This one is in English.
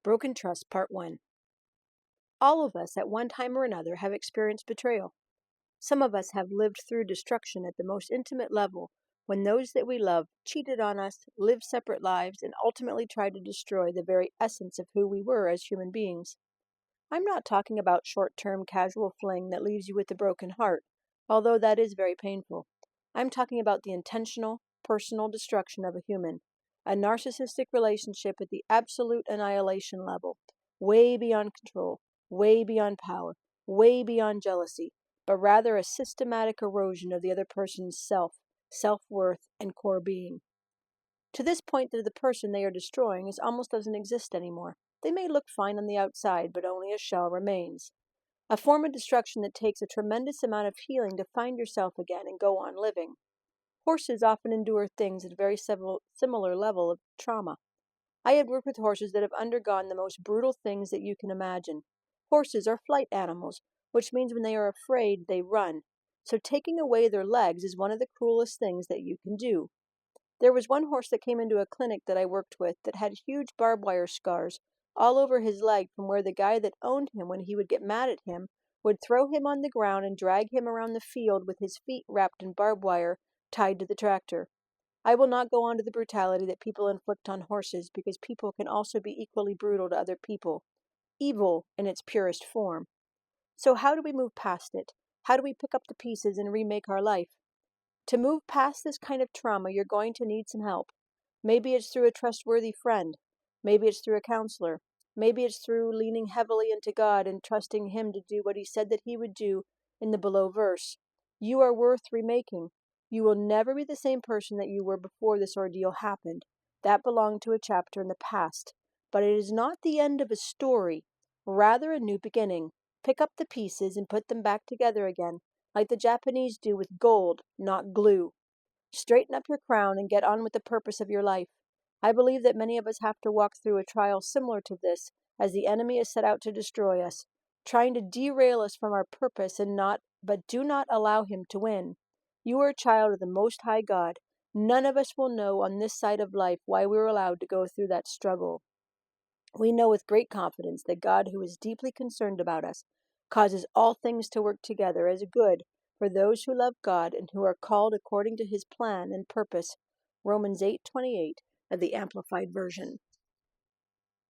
Broken Trust, Part 1. All of us, at one time or another, have experienced betrayal. Some of us have lived through destruction at the most intimate level when those that we love cheated on us, lived separate lives, and ultimately tried to destroy the very essence of who we were as human beings. I'm not talking about short-term casual fling that leaves you with a broken heart, although that is very painful. I'm talking about the intentional, personal destruction of a human, a narcissistic relationship at the absolute annihilation level, way beyond control, way beyond power, way beyond jealousy, but rather a systematic erosion of the other person's self-worth, and core being. To this point that the person they are destroying almost doesn't exist anymore. They may look fine on the outside, but only a shell remains. A form of destruction that takes a tremendous amount of healing to find yourself again and go on living. Horses often endure things at a very similar level of trauma. I have worked with horses that have undergone the most brutal things that you can imagine. Horses are flight animals, which means when they are afraid, they run. So taking away their legs is one of the cruelest things that you can do. There was one horse that came into a clinic that I worked with that had huge barbed wire scars all over his leg from where the guy that owned him, when he would get mad at him, would throw him on the ground and drag him around the field with his feet wrapped in barbed wire tied to the tractor. I will not go on to the brutality that people inflict on horses, because people can also be equally brutal to other people. Evil in its purest form. So how do we move past it? How do we pick up the pieces and remake our life? To move past this kind of trauma, you're going to need some help. Maybe it's through a trustworthy friend. Maybe it's through a counselor. Maybe it's through leaning heavily into God and trusting Him to do what He said that He would do in the below verse. You are worth remaking. You will never be the same person that you were before this ordeal happened. That belonged to a chapter in the past. But it is not the end of a story, rather a new beginning. Pick up the pieces and put them back together again, like the Japanese do with gold, not glue. Straighten up your crown and get on with the purpose of your life. I believe that many of us have to walk through a trial similar to this, as the enemy is set out to destroy us, trying to derail us from our purpose but do not allow him to win. You are a child of the Most High God. None of us will know on this side of life why we were allowed to go through that struggle. We know with great confidence that God, who is deeply concerned about us, causes all things to work together as good for those who love God and who are called according to His plan and purpose. Romans 8:28 of the Amplified Version.